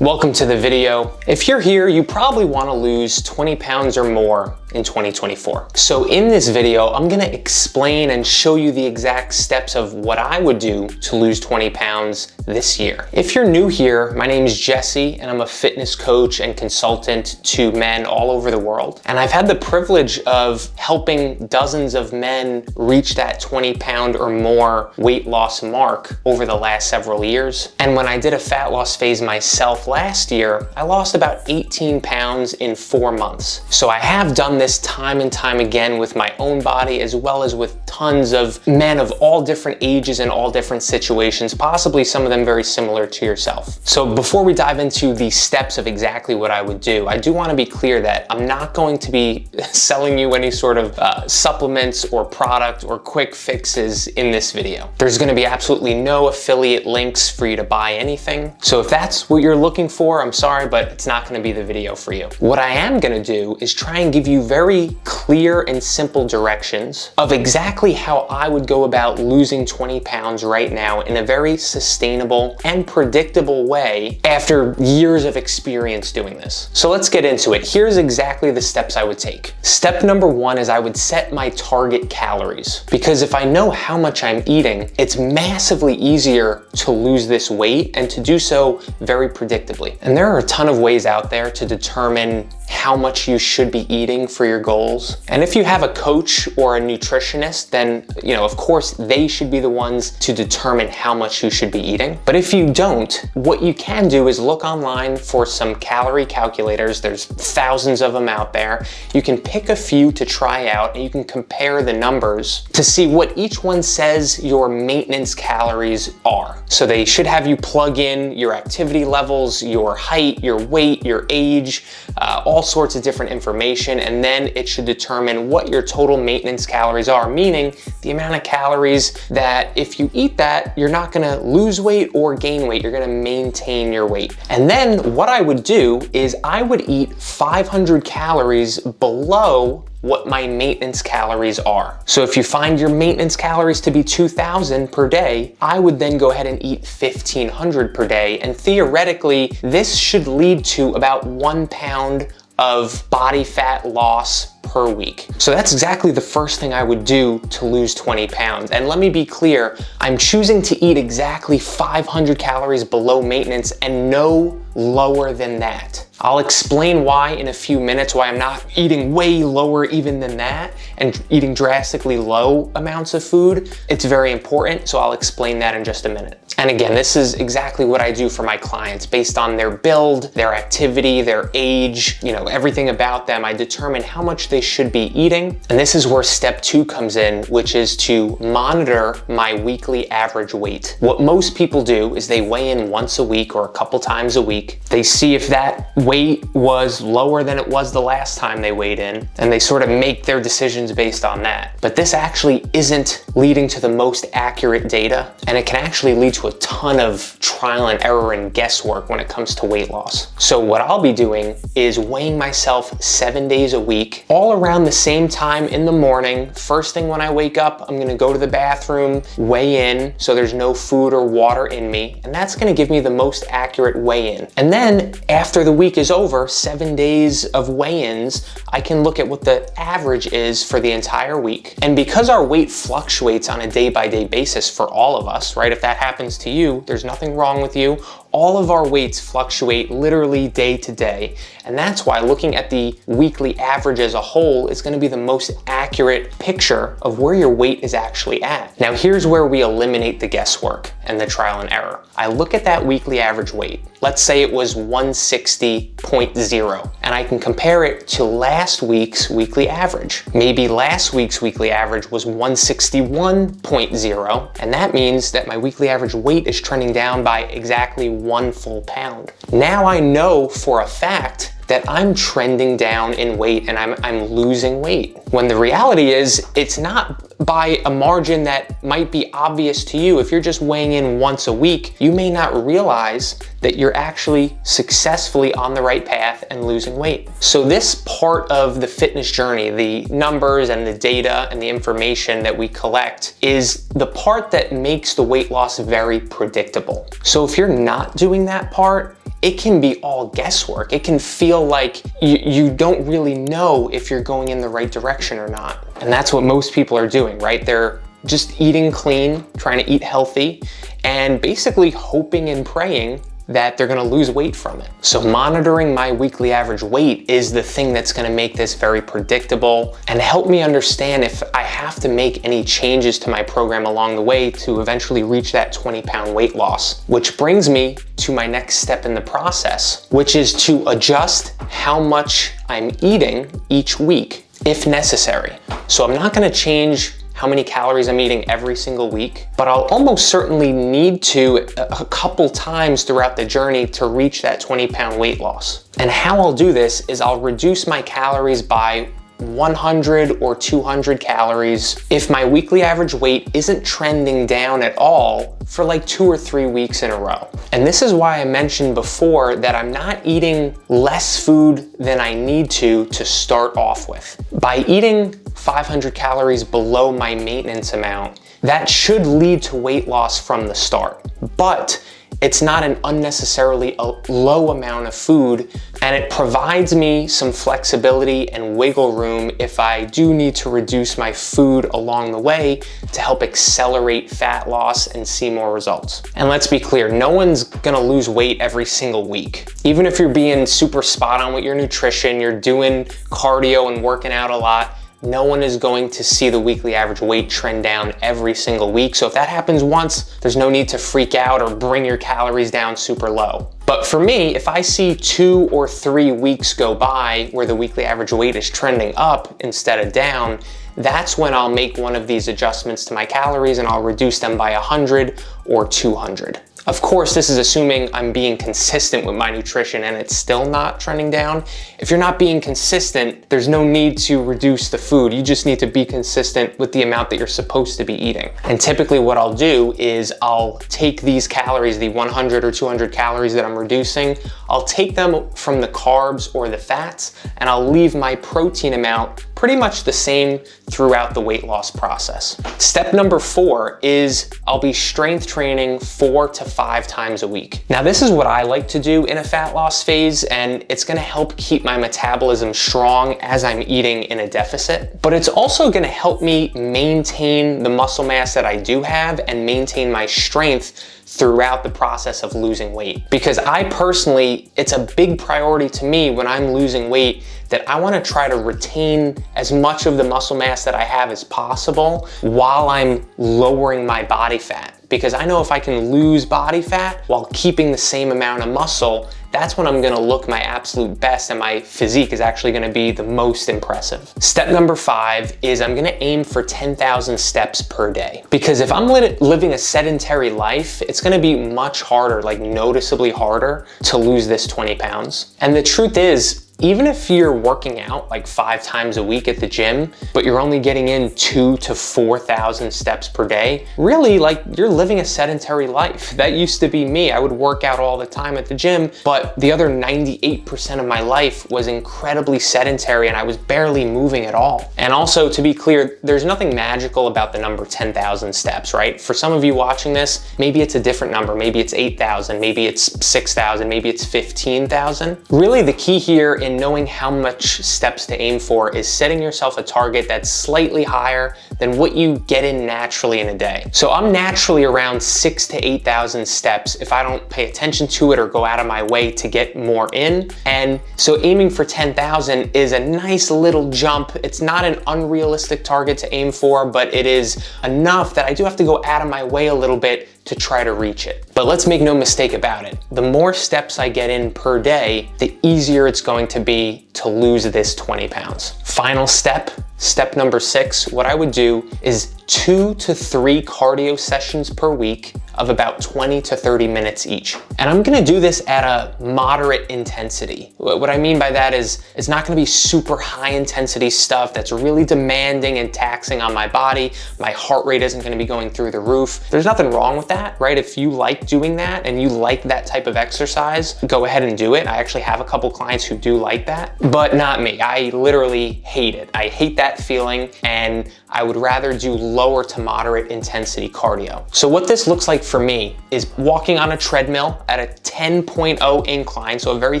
Welcome to the video. If you're here, you probably want to lose 20 pounds or more in 2024. So in this video, I'm gonna explain and show you the exact steps of what I would do to lose 20 pounds this year. If you're new here, my name is Jesse and I'm a fitness coach and consultant to men all over the world. And I've had the privilege of helping dozens of men reach that 20 pound or more weight loss mark over the last several years. And when I did a fat loss phase myself last year, I lost about 18 pounds in 4 months. So I have done this time and time again with my own body, as well as with tons of men of all different ages and all different situations, possibly some of them very similar to yourself. So before we dive into the steps of exactly what I would do, I do want to be clear that I'm not going to be selling you any sort of supplements or product or quick fixes in this video. There's going to be absolutely no affiliate links for you to buy anything. So if that's what you're looking for, I'm sorry, but it's not going to be the video for you. What I am going to do is try and give you very clear and simple directions of exactly how I would go about losing 20 pounds right now in a very sustainable and predictable way after years of experience doing this. So let's get into it. Here's exactly the steps I would take. Step number 1 is I would set my target calories, because if I know how much I'm eating, it's massively easier to lose this weight and to do so very predictably. And there are a ton of ways out there to determine how much you should be eating for your goals. And if you have a coach or a nutritionist, then, of course, they should be the ones to determine how much you should be eating. But if you don't, what you can do is look online for some calorie calculators. There's thousands of them out there. You can pick a few to try out and you can compare the numbers to see what each one says your maintenance calories are. So they should have you plug in your activity levels, your height, your weight, your age, all sorts of different information, and then it should determine what your total maintenance calories are, meaning the amount of calories that if you eat that, you're not gonna lose weight or gain weight, you're gonna maintain your weight. And then what I would do is I would eat 500 calories below what my maintenance calories are. So if you find your maintenance calories to be 2,000 per day, I would then go ahead and eat 1,500 per day. And theoretically, this should lead to about 1 pound of body fat loss per week. So that's exactly the first thing I would do to lose 20 pounds. And let me be clear, I'm choosing to eat exactly 500 calories below maintenance and no lower than that. I'll explain why in a few minutes, why I'm not eating way lower even than that and eating drastically low amounts of food. It's very important, so I'll explain that in just a minute. And again, this is exactly what I do for my clients based on their build, their activity, their age, everything about them. I determine how much they should be eating. And this is where step 2 comes in, which is to monitor my weekly average weight. What most people do is they weigh in once a week or a couple times a week. They see if that weight was lower than it was the last time they weighed in, and they sort of make their decisions based on that. But this actually isn't leading to the most accurate data, and it can actually lead to a ton of trial and error and guesswork when it comes to weight loss. So what I'll be doing is weighing myself 7 days a week, all around the same time in the morning. First thing when I wake up, I'm gonna go to the bathroom, weigh in, so there's no food or water in me, and that's gonna give me the most accurate weigh-in. And then after the week is over, 7 days of weigh-ins, I can look at what the average is for the entire week. And because our weight fluctuates on a day-by-day basis for all of us, right? If that happens to you, there's nothing wrong with you. All of our weights fluctuate literally day to day. And that's why looking at the weekly average as a whole is gonna be the most accurate picture of where your weight is actually at. Now here's where we eliminate the guesswork and the trial and error. I look at that weekly average weight. Let's say it was 160.0, and I can compare it to last week's weekly average. Maybe last week's weekly average was 161.0, and that means that my weekly average weight is trending down by exactly 1 full pound. Now I know for a fact that I'm trending down in weight and I'm losing weight. When the reality is, it's not by a margin that might be obvious to you. If you're just weighing in once a week, you may not realize that you're actually successfully on the right path and losing weight. So this part of the fitness journey, the numbers and the data and the information that we collect, is the part that makes the weight loss very predictable. So if you're not doing that part, it can be all guesswork. It can feel like you don't really know if you're going in the right direction or not. And that's what most people are doing, right? They're just eating clean, trying to eat healthy, and basically hoping and praying that they're gonna lose weight from it. So monitoring my weekly average weight is the thing that's gonna make this very predictable and help me understand if I have to make any changes to my program along the way to eventually reach that 20-pound weight loss. Which brings me to my next step in the process, which is to adjust how much I'm eating each week if necessary. So I'm not gonna change how many calories I'm eating every single week, but I'll almost certainly need to a couple times throughout the journey to reach that 20-pound weight loss. And how I'll do this is I'll reduce my calories by 100 or 200 calories if my weekly average weight isn't trending down at all for like 2 or 3 weeks in a row. And this is why I mentioned before that I'm not eating less food than I need to start off with. By eating 500 calories below my maintenance amount, that should lead to weight loss from the start. But it's not an unnecessarily low amount of food, and it provides me some flexibility and wiggle room if I do need to reduce my food along the way to help accelerate fat loss and see more results. And let's be clear, no one's gonna lose weight every single week. Even if you're being super spot on with your nutrition, you're doing cardio and working out a lot, no one is going to see the weekly average weight trend down every single week. So if that happens once, there's no need to freak out or bring your calories down super low. But for me, if I see 2 or 3 weeks go by where the weekly average weight is trending up instead of down, that's when I'll make one of these adjustments to my calories and I'll reduce them by 100 or 200. Of course, this is assuming I'm being consistent with my nutrition and it's still not trending down. If you're not being consistent, there's no need to reduce the food. You just need to be consistent with the amount that you're supposed to be eating. And typically what I'll do is I'll take these calories, the 100 or 200 calories that I'm reducing, I'll take them from the carbs or the fats, and I'll leave my protein amount pretty much the same throughout the weight loss process. Step number 4 is I'll be strength training 4 to 5 times a week. Now this is what I like to do in a fat loss phase, and it's gonna help keep my metabolism strong as I'm eating in a deficit, but it's also gonna help me maintain the muscle mass that I do have and maintain my strength throughout the process of losing weight. Because I personally, it's a big priority to me when I'm losing weight that I wanna try to retain as much of the muscle mass that I have as possible while I'm lowering my body fat. Because I know if I can lose body fat while keeping the same amount of muscle, that's when I'm gonna look my absolute best and my physique is actually gonna be the most impressive. Step number 5 is I'm gonna aim for 10,000 steps per day. Because if I'm living a sedentary life, it's gonna be much harder, like noticeably harder to lose this 20 pounds. And the truth is, even if you're working out like 5 times a week at the gym, but you're only getting in 2,000 to 4,000 steps per day, really like you're living a sedentary life. That used to be me. I would work out all the time at the gym, but the other 98% of my life was incredibly sedentary and I was barely moving at all. And also, to be clear, there's nothing magical about the number 10,000 steps, right? For some of you watching this, maybe it's a different number. Maybe it's 8,000, maybe it's 6,000, maybe it's 15,000. Really, the key here in knowing how much steps to aim for is setting yourself a target that's slightly higher than what you get in naturally in a day. So I'm naturally around 6,000 to 8,000 steps if I don't pay attention to it or go out of my way to get more in. And so aiming for 10,000 is a nice little jump. It's not an unrealistic target to aim for, but it is enough that I do have to go out of my way a little bit to try to reach it. But let's make no mistake about it. The more steps I get in per day, the easier it's going to be to lose this 20 pounds. Final step, step number 6, what I would do is 2 to 3 cardio sessions per week of about 20 to 30 minutes each. And I'm gonna do this at a moderate intensity. What I mean by that is it's not gonna be super high intensity stuff that's really demanding and taxing on my body. My heart rate isn't gonna be going through the roof. There's nothing wrong with that, right? If you like doing that and you like that type of exercise, go ahead and do it. I actually have a couple clients who do like that, but not me. I literally hate it. I hate that feeling, and I would rather do lower to moderate intensity cardio. So what this looks like for me is walking on a treadmill at a 10.0 incline, so a very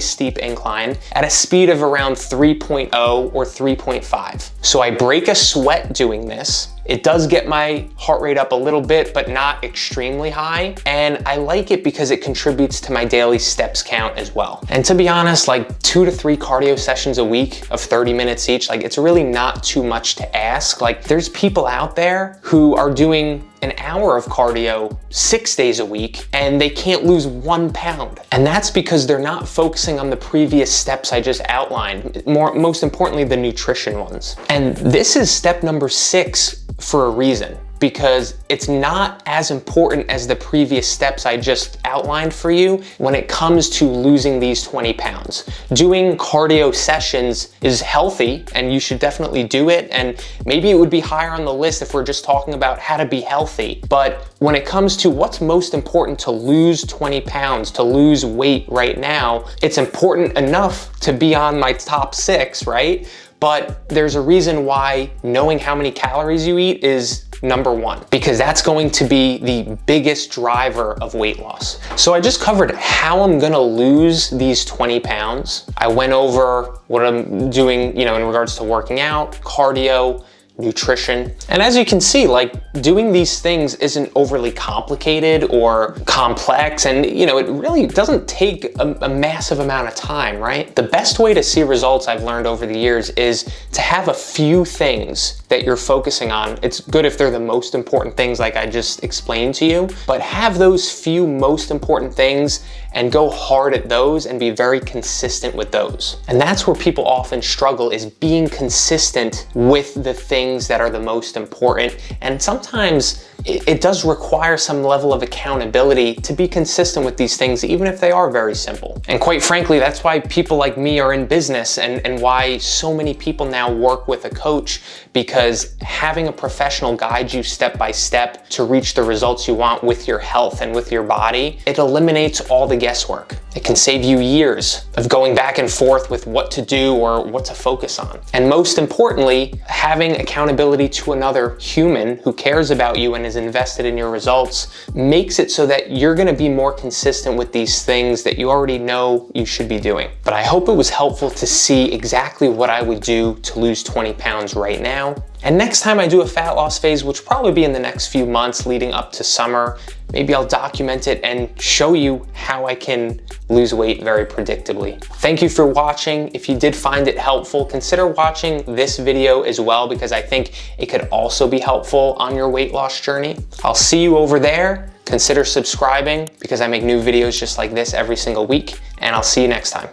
steep incline, at a speed of around 3.0 or 3.5. So I break a sweat doing this. It does get my heart rate up a little bit, but not extremely high. And I like it because it contributes to my daily steps count as well. And to be honest, like 2 to 3 cardio sessions a week of 30 minutes each, like it's really not too much to ask. Like there's people out there who are doing an hour of cardio 6 days a week and they can't lose 1 pound. And that's because they're not focusing on the previous steps I just outlined, most importantly, the nutrition ones. And this is step number 6 for a reason, because it's not as important as the previous steps I just outlined for you when it comes to losing these 20 pounds. Doing cardio sessions is healthy and you should definitely do it, and maybe it would be higher on the list if we're just talking about how to be healthy. But when it comes to what's most important to lose 20 pounds, to lose weight right now, it's important enough to be on my top 6, right? But there's a reason why knowing how many calories you eat is number 1, because that's going to be the biggest driver of weight loss. So I just covered how I'm gonna lose these 20 pounds. I went over what I'm doing, in regards to working out, cardio, nutrition. And as you can see, like doing these things isn't overly complicated or complex, and it really doesn't take a massive amount of time, right? The best way to see results I've learned over the years is to have a few things that you're focusing on. It's good if they're the most important things like I just explained to you, but have those few most important things and go hard at those and be very consistent with those. And that's where people often struggle, is being consistent with the things that are the most important. And sometimes it does require some level of accountability to be consistent with these things, even if they are very simple. And quite frankly, that's why people like me are in business, and why so many people now work with a coach, because having a professional guide you step by step to reach the results you want with your health and with your body, it eliminates all the guesswork. It can save you years of going back and forth with what to do or what to focus on. And most importantly, having accountability to another human who cares about you and is invested in your results makes it so that you're gonna be more consistent with these things that you already know you should be doing. But I hope it was helpful to see exactly what I would do to lose 20 pounds right now. And next time I do a fat loss phase, which will probably be in the next few months leading up to summer, maybe I'll document it and show you how I can lose weight very predictably. Thank you for watching. If you did find it helpful, consider watching this video as well, because I think it could also be helpful on your weight loss journey. I'll see you over there. Consider subscribing, because I make new videos just like this every single week, and I'll see you next time.